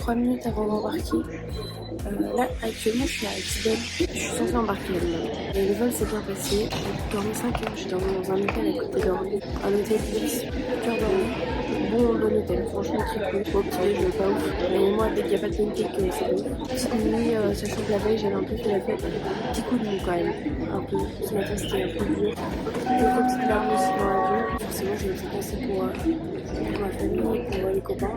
3 minutes avant d'embarquer. Là, actuellement, je suis à Lisbonne. Je suis censée embarquer le vol. Et le vol s'est bien passé. J'ai dormi 5 heures. J'ai dormi dans un hôtel à côté d'Orly. Un hôtel Ibis, cœur d'Orly. Bon hôtel, franchement très cool. Au petit déj, pas ouf. Mais moi, dès qu'il n'y a pas de pancake, c'est bon. Petite nuit, sachant que la veille, j'avais un peu fait la fête. Petit coup de mou quand même. Un peu. Ce matin, c'était un peu dur. Deux petites larmes aussi dans l'avion. Forcément, je me suis passée pour ma famille, pour les copains.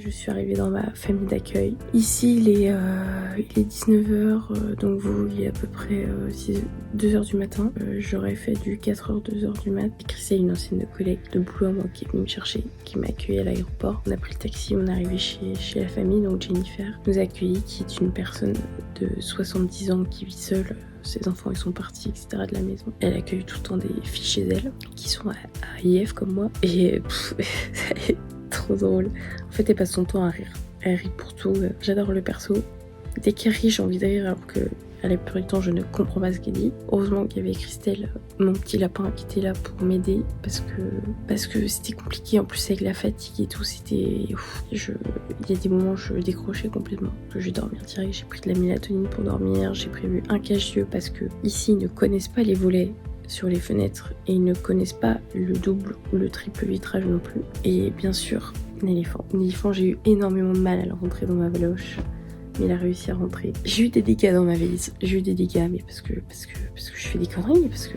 Je suis arrivée dans ma famille d'accueil. Ici, il est 19h, donc vous, il est à peu près 2h du matin. J'aurais fait du 4h, 2h du mat. Christelle, une ancienne collègue de boulot à moi qui est venue me chercher, qui m'a accueillie à l'aéroport. On a pris le taxi, on est arrivé chez la famille, donc Jennifer nous a accueillis, qui est une personne de 70 ans qui vit seule. Ses enfants ils sont partis, etc. de la maison. Elle accueille tout le temps des filles chez elle qui sont à IF comme moi. Et c'est trop drôle. En fait, elle passe son temps à rire. Elle rit pour tout. J'adore le perso. Dès qu'elle rit, j'ai envie de rire alors que à la plupart du temps, je ne comprends pas ce qu'elle dit. Heureusement qu'il y avait Christelle, mon petit lapin, qui était là pour m'aider parce que c'était compliqué. En plus, avec la fatigue et tout, c'était... Il y a des moments où je décrochais complètement. Je vais dormir direct. J'ai pris de la mélatonine pour dormir. J'ai prévu un cache-yeux parce que ici, ils ne connaissent pas les volets sur les fenêtres et ils ne connaissent pas le double ou le triple vitrage non plus. Et bien sûr, l'éléphant, j'ai eu énormément de mal à le rentrer dans ma valoche. Mais il a réussi à rentrer. J'ai eu des dégâts dans ma valise. J'ai eu des dégâts, mais parce que je fais des conneries, parce que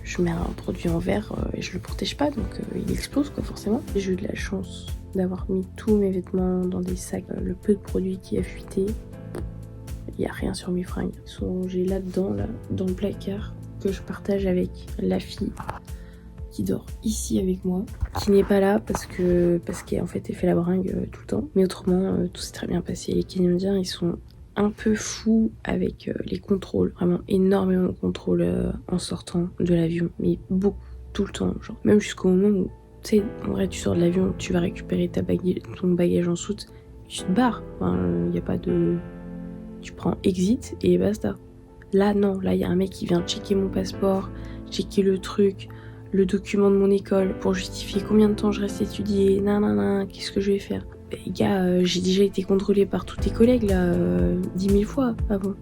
je mets un produit en verre et je le protège pas, donc il explose quoi forcément. J'ai eu de la chance d'avoir mis tous mes vêtements dans des sacs. Le peu de produits qui a fuité, il n'y a rien sur mes fringues. Ils sont rangés là-dedans, là, dans le placard que je partage avec la fille qui dort ici avec moi, qui n'est pas là parce qu'en fait elle fait la bringue tout le temps. Mais autrement, tout s'est très bien passé. Les Canadiens, ils sont un peu fous avec les contrôles. Vraiment énormément de contrôles en sortant de l'avion. Mais beaucoup, tout le temps. Genre, même jusqu'au moment où, tu sais, en vrai, tu sors de l'avion, tu vas récupérer ton bagage en soute, tu te barres. Enfin, y a pas de... Tu prends exit et basta. Là, non. Là, il y a un mec qui vient checker mon passeport, checker le truc, le document de mon école pour justifier combien de temps je reste étudier, qu'est-ce que je vais faire. Et gars, j'ai déjà été contrôlée par tous tes collègues là 10 000 fois avant.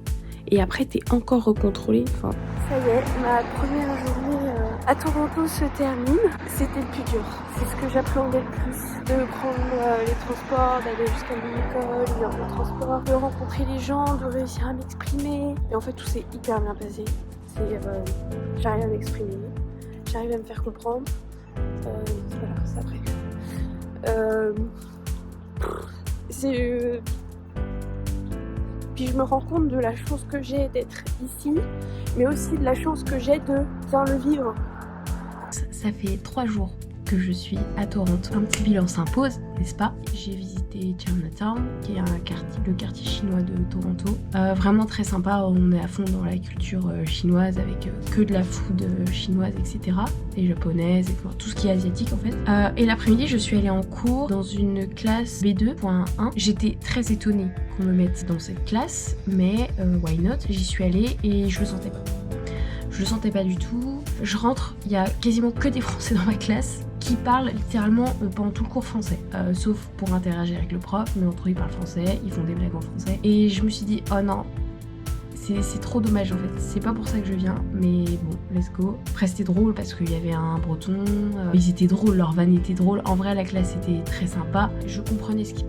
Et après t'es encore recontrôlée. Enfin... Ça y est, ma première journée à Toronto se termine. C'était le plus dur. C'est ce que j'appréhendais le plus. De prendre les transports, d'aller jusqu'à mon école, de faire le transport, de rencontrer les gens, de réussir à m'exprimer. Et en fait tout s'est hyper bien passé. J'arrive à m'exprimer. J'arrive à me faire comprendre. Voilà, c'est après. Puis je me rends compte de la chance que j'ai d'être ici, mais aussi de la chance que j'ai de bien le vivre. Ça fait 3 jours que je suis à Toronto. Un petit bilan s'impose, n'est-ce pas? J'ai visité Chinatown, qui est le quartier chinois de Toronto. Vraiment très sympa, on est à fond dans la culture chinoise avec que de la food chinoise, etc. Et japonaise, et tout ce qui est asiatique en fait. Et l'après-midi, je suis allée en cours dans une classe B2.1. J'étais très étonnée qu'on me mette dans cette classe, mais why not? J'y suis allée et je le sentais pas. Je le sentais pas du tout. Je rentre, il y a quasiment que des Français dans ma classe qui parlent littéralement pendant tout le cours français. Sauf pour interagir avec le prof, mais entre eux ils parlent français, ils font des blagues en français. Et je me suis dit, oh non, c'est trop dommage en fait. C'est pas pour ça que je viens, mais bon, let's go. Après c'était drôle parce qu'il y avait un breton, ils étaient drôles, leur van était drôle. En vrai la classe était très sympa. Je comprenais ce qui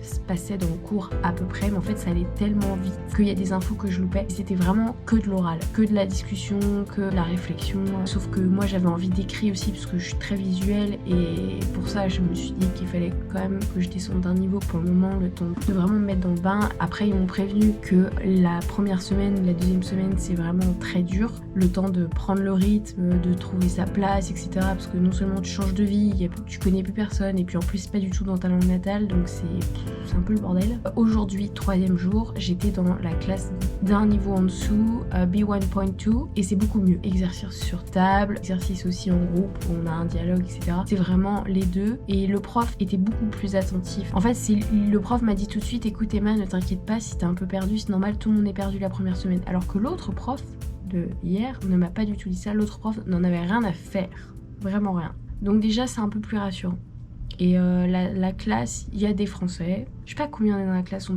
se passait dans le cours à peu près, mais en fait ça allait tellement vite qu'il y a des infos que je loupais. C'était vraiment que de l'oral, que de la discussion, que de la réflexion. Sauf que moi j'avais envie d'écrire aussi parce que je suis très visuelle et pour ça je me suis dit qu'il fallait quand même que je descende d'un niveau pour le moment, le temps de vraiment me mettre dans le bain. Après ils m'ont prévenu que la première première semaine, la deuxième semaine c'est vraiment très dur. Le temps de prendre le rythme, de trouver sa place, etc. Parce que non seulement tu changes de vie, tu connais plus personne, et puis en plus c'est pas du tout dans ta langue natale, donc c'est un peu le bordel. Aujourd'hui, troisième jour, j'étais dans la classe d'un niveau en dessous, B1.2, et c'est beaucoup mieux. Exercice sur table, exercice aussi en groupe, où on a un dialogue, etc. C'est vraiment les deux, et le prof était beaucoup plus attentif. En fait, le prof m'a dit tout de suite, écoute Emma, ne t'inquiète pas, si t'es un peu perdu, c'est normal, tout le monde est perdu la première semaine. Alors que l'autre prof de hier ne m'a pas du tout dit ça, l'autre prof n'en avait rien à faire, vraiment rien. Donc déjà c'est un peu plus rassurant. Et la classe, il y a des Français, je sais pas combien on est dans la classe,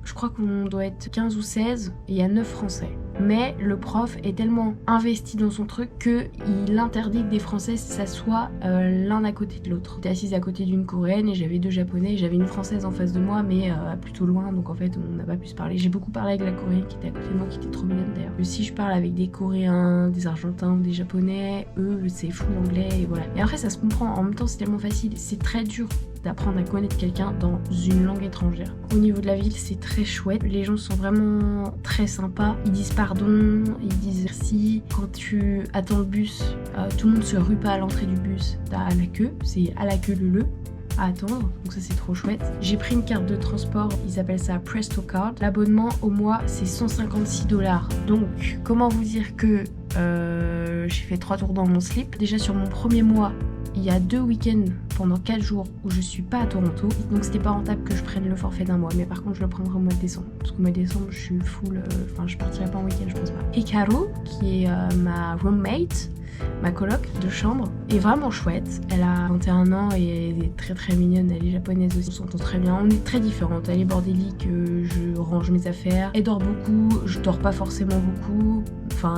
je crois qu'on doit être 15 ou 16 et il y a 9 Français. Mais le prof est tellement investi dans son truc qu'il interdit que des Français s'assoient l'un à côté de l'autre. J'étais assise à côté d'une Coréenne et j'avais 2 Japonais, j'avais une Française en face de moi mais plutôt loin, donc en fait on n'a pas pu se parler. J'ai beaucoup parlé avec la Coréenne qui était à côté de moi, qui était trop mignonne d'ailleurs. Si je parle avec des Coréens, des Argentins ou des Japonais, eux c'est full anglais et voilà. Et après ça se comprend, en même temps c'est tellement facile, c'est très dur d'apprendre à connaître quelqu'un dans une langue étrangère. Au niveau de la ville, c'est très chouette. Les gens sont vraiment très sympas. Ils disent pardon, ils disent merci. Quand tu attends le bus, tout le monde se rue pas à l'entrée du bus. T'as la queue, c'est à la queue le à attendre, donc ça c'est trop chouette. J'ai pris une carte de transport, ils appellent ça Presto Card. L'abonnement au mois c'est 156 $. Donc comment vous dire que j'ai fait 3 tours dans mon slip. Déjà sur mon premier mois, il y a 2 week-ends pendant 4 jours où je suis pas à Toronto, donc c'était pas rentable que je prenne le forfait d'un mois, mais par contre je le prendrai au mois de décembre, parce qu'au mois de décembre je suis full, je partirai pas en week-end, je pense pas. Hikaru, qui est ma roommate, ma coloc de chambre, est vraiment chouette. Elle a 21 ans et elle est très très mignonne, elle est japonaise aussi, on s'entend très bien. On est très différentes, elle est bordélique, je range mes affaires, elle dort beaucoup, je dors pas forcément beaucoup,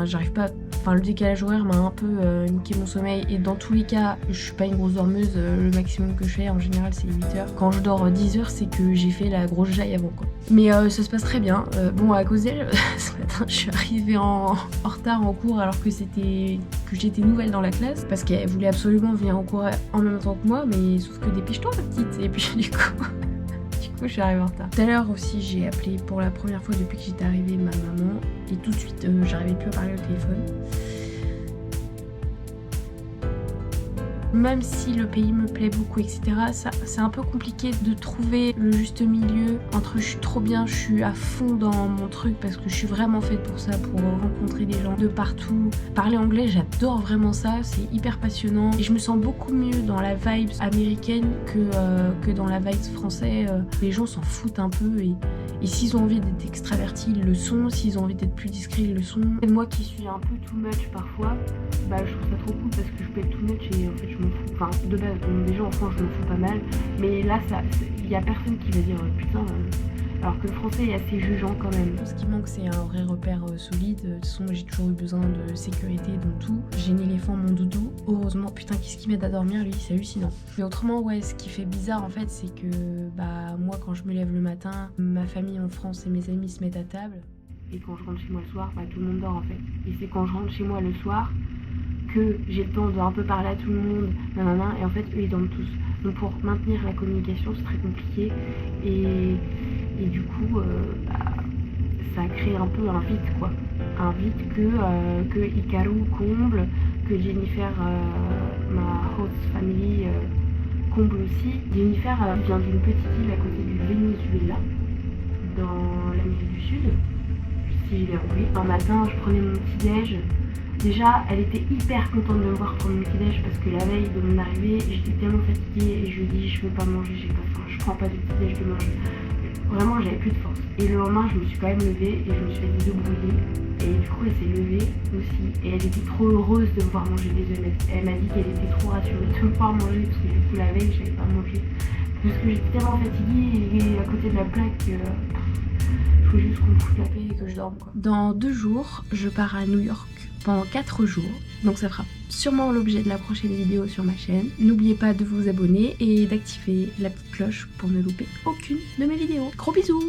j'arrive pas... le décalage horaire m'a un peu niqué mon sommeil, et dans tous les cas je suis pas une grosse dormeuse, le maximum que je fais en général c'est 8 heures. Quand je dors 10 heures c'est que j'ai fait la grosse jaille avant quoi. Mais ça se passe très bien. Bon, à cause d'elle, ce matin je suis arrivée en retard en cours alors que j'étais nouvelle dans la classe, parce qu'elle voulait absolument venir en cours en même temps que moi, mais sauf que dépêche-toi ma petite, et puis du coup je suis arrivée en retard. Tout à l'heure aussi j'ai appelé pour la première fois depuis que j'étais arrivée ma maman, et tout de suite j'arrivais plus à parler au téléphone. Même si le pays me plaît beaucoup, etc., c'est un peu compliqué de trouver le juste milieu entre je suis trop bien, je suis à fond dans mon truc parce que je suis vraiment faite pour ça, pour rencontrer des gens de partout. Parler anglais, j'adore vraiment ça, c'est hyper passionnant. Et je me sens beaucoup mieux dans la vibe américaine que dans la vibe française. Les gens s'en foutent un peu, et s'ils ont envie d'être extravertis, ils le sont. S'ils ont envie d'être plus discrets, ils le sont. Et moi qui suis un peu too much parfois, je trouve ça trop cool parce que je peux être too much et en fait je m'en fous. De base, déjà en France je m'en fous pas mal, mais là il y a personne qui va dire putain, alors que le français est assez jugeant quand même. Ce qui manque c'est un vrai repère solide. De toute façon j'ai toujours eu besoin de sécurité dans tout. J'ai né l'éléphant, mon doudou, heureusement. Putain, qu'est-ce qui m'aide à dormir lui, c'est hallucinant. Mais autrement ouais, ce qui fait bizarre en fait c'est que moi quand je me lève le matin, ma famille en France et mes amis se mettent à table, et quand je rentre chez moi le soir, tout le monde dort en fait. Et c'est quand je rentre chez moi le soir que j'ai le temps de un peu parler à tout le monde, et en fait eux ils dorment tous. Donc pour maintenir la communication c'est très compliqué, et du coup ça crée un peu un vide quoi. Un vide que Hikaru comble, que Jennifer, ma host family, comble aussi. Jennifer vient d'une petite île à côté du Venezuela, dans l'Amérique du Sud, si j'ai bien compris. Un matin je prenais mon petit déj. Déjà, elle était hyper contente de me voir prendre mon petit-déj parce que la veille de mon arrivée, j'étais tellement fatiguée et je lui ai dit je veux pas manger, j'ai pas faim, je prends pas de petit-déj de manger. Vraiment, j'avais plus de force. Et le lendemain, je me suis quand même levée et je me suis fait des œufs brouillés. Et du coup, elle s'est levée aussi et elle était trop heureuse de me voir manger des œufs. Elle m'a dit qu'elle était trop rassurée de me voir manger parce que du coup, la veille, j'avais pas mangé. Parce que j'étais tellement fatiguée et à côté de la plaque que je voulais juste qu'on me foute la paix et que je dorme quoi. Dans 2 jours, je pars à New York pendant 4 jours, donc ça fera sûrement l'objet de la prochaine vidéo sur ma chaîne. N'oubliez pas de vous abonner et d'activer la petite cloche pour ne louper aucune de mes vidéos. Gros bisous!